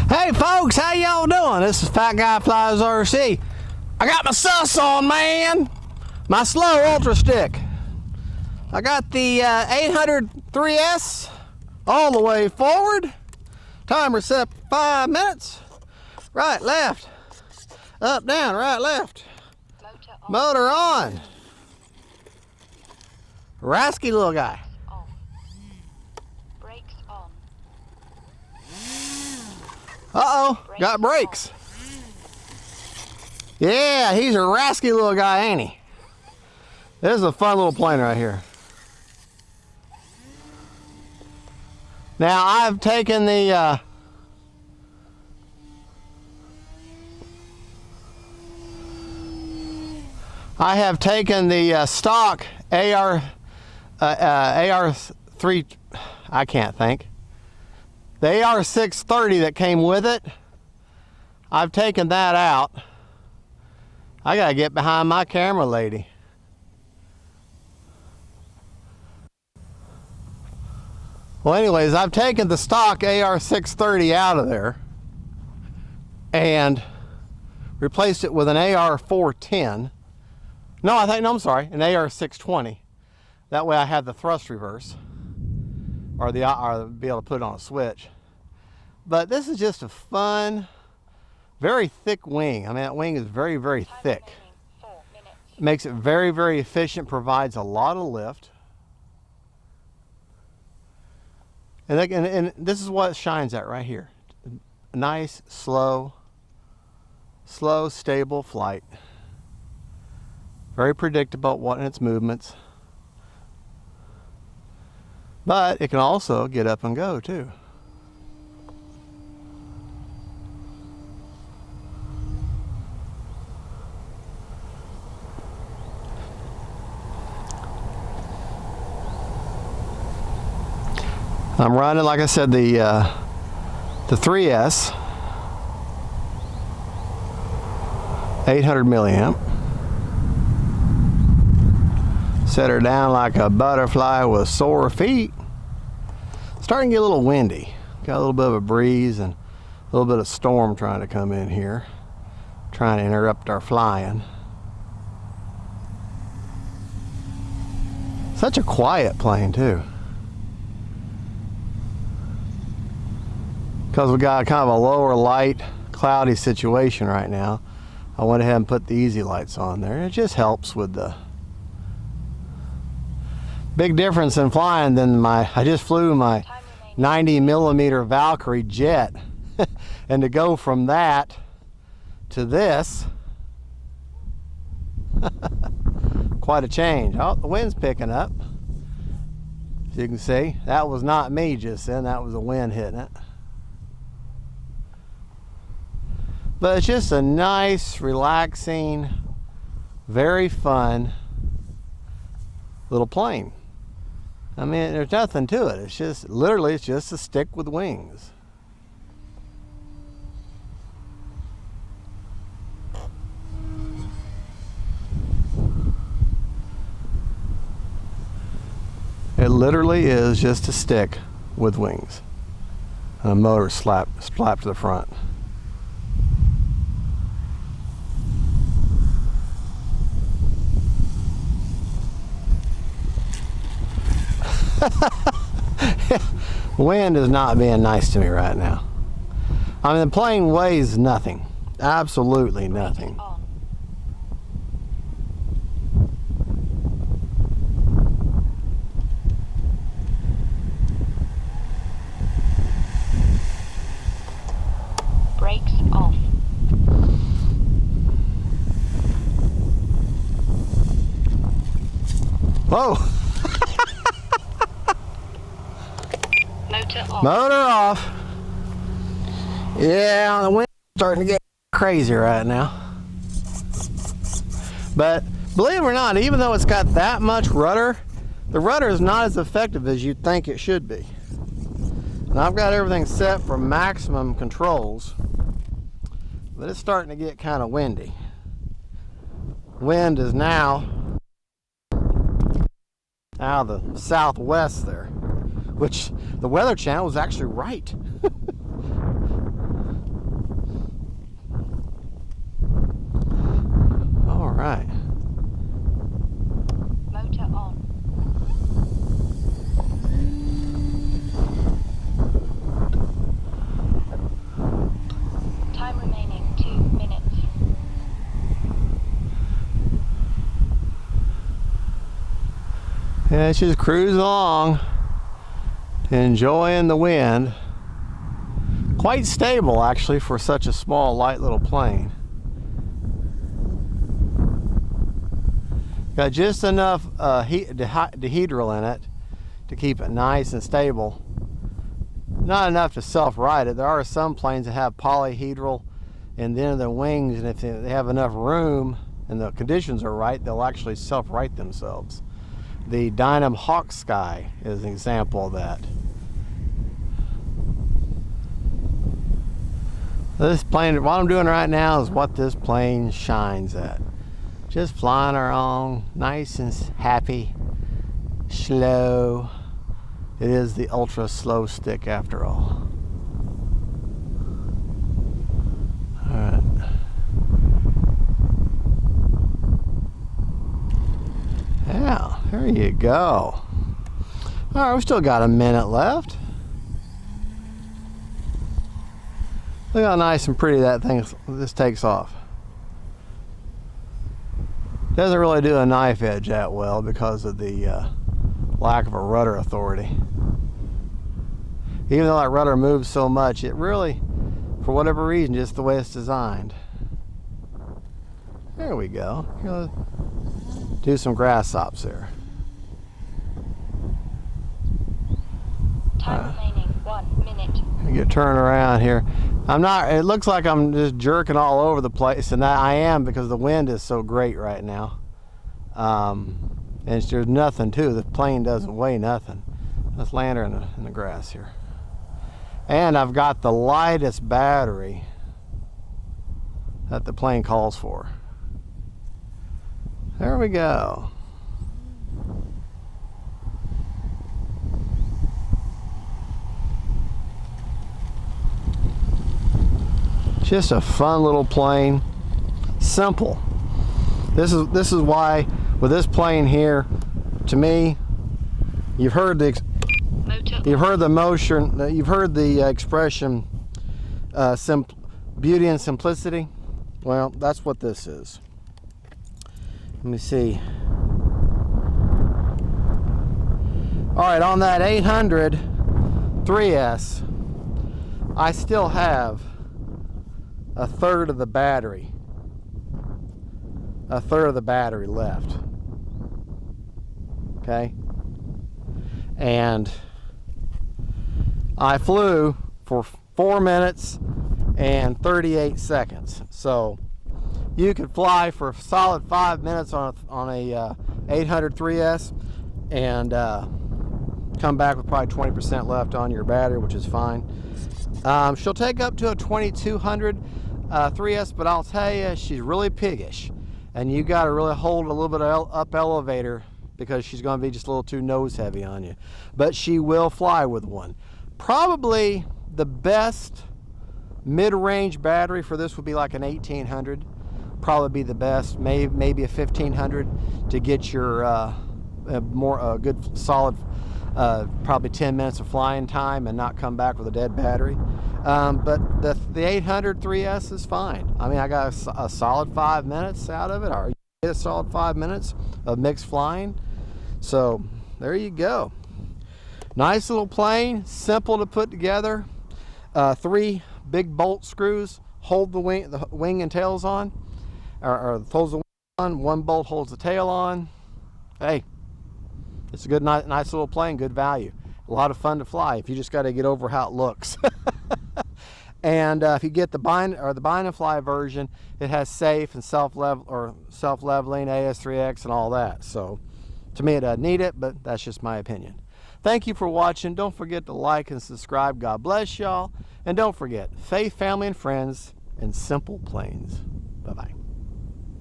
Hey folks, how y'all doing? This is Fat Guy Flies RC. I got my S.U.S on, man. My slow ultra stick. I got the 803S all the way forward. Timer set for 5 minutes. Right, left. Up, down, right, left. Motor on. Rasky little guy. Brakes on. Uh-oh, got brakes. Yeah, he's a rasky little guy, ain't he? This is a fun little plane right here. Now, I've taken the stock AR3, I can't think. The AR630 that came with it, I've taken that out. I gotta get behind my camera lady. Well, anyways, I've taken the stock AR630 out of there and replaced it with an AR410. No, I'm sorry, an AR620. That way I have the thrust reverse, or be able to put it on a switch. But this is just a fun, very thick wing. I mean, that wing is very, very thick. Makes it very, very efficient, provides a lot of lift. And this is what it shines at right here. Nice, slow, stable flight. Very predictable in its movements. But it can also get up and go too. I'm running, like I said, the 3S, 800 milliamp. Set her down like a butterfly with sore feet. Starting to get a little windy. Got a little bit of a breeze and a little bit of storm trying to come in here, trying to interrupt our flying. Such a quiet plane too. Because we got kind of a lower light, cloudy situation right now, I went ahead and put the easy lights on there. It just helps with the big difference in flying than I just flew my 90 millimeter Valkyrie jet. And to go from that to this, quite a change. Oh, the wind's picking up. As you can see, that was not me just then, that was the wind hitting it. But it's just a nice, relaxing, very fun little plane. I mean, there's nothing to it. It's just, literally, it's just a stick with wings. It literally is just a stick with wings. And a motor slapped to the front. Wind is not being nice to me right now. I mean, the plane weighs nothing. Absolutely nothing. Brakes off. Whoa! Motor off. Yeah, the wind's starting to get crazy right now. But believe it or not, even though it's got that much rudder, the rudder is not as effective as you'd think it should be. And I've got everything set for maximum controls, but it's starting to get kind of windy. Wind is now out of the southwest there, which the Weather Channel was actually right. Yeah, it's just cruising along, enjoying the wind. Quite stable actually for such a small, light little plane. Got just enough dihedral in it to keep it nice and stable. Not enough to self-right it. There are some planes that have polyhedral in the end of the wings, and if they have enough room and the conditions are right, they'll actually self-right themselves. The Dynam Hawk Sky is an example of that. This plane, what I'm doing right now is what this plane shines at. Just flying around, nice and happy, slow. It is the ultra slow stick after all. Alright. Yeah, there you go. Alright, we still got a minute left. Look how nice and pretty this takes off. Doesn't really do a knife edge that well because of the lack of a rudder authority. Even though that rudder moves so much, it really, for whatever reason, just the way it's designed. There we go. Here, do some grass hops there. Time remaining 1 minute. You turn around here. It looks like I'm just jerking all over the place, and I am because the wind is so great right now. And there's nothing to the plane doesn't weigh nothing. Let's land her in the grass here. And I've got the lightest battery that the plane calls for. There we go. Just a fun little plane, simple. This is why with this plane here, to me, you've heard the motion, you've heard the expression, beauty and simplicity. Well, that's what this is. Let me see. All right, on that 800 3S, I still have a third of the battery left. Okay, and I flew for 4 minutes and 38 seconds. So you could fly for a solid 5 minutes on a 800 3S and come back with probably 20% left on your battery, which is fine. She'll take up to a 2200 3S, but I'll tell you, she's really piggish, and you got to really hold a little bit of up elevator because she's going to be just a little too nose heavy on you. But she will fly with one. Probably the best mid-range battery for this would be like an 1800. Probably be the best, maybe a 1500 to get your good solid probably 10 minutes of flying time and not come back with a dead battery. But the 800 3S is fine. I mean, I got a solid 5 minutes out of it, or you get a solid 5 minutes of mixed flying. So there you go. Nice little plane, simple to put together. 3 big bolt screws hold the wing and tails on, or holds the wing on. 1 bolt holds the tail on. Hey, it's a good, nice little plane, good value. A lot of fun to fly if you just got to get over how it looks. And if you get the bind and fly version, it has safe and self-leveling AS3X and all that. So to me, it doesn't need it, but that's just my opinion. Thank you for watching. Don't forget to like and subscribe. God bless y'all. And don't forget, faith, family, and friends, and simple planes. Bye-bye.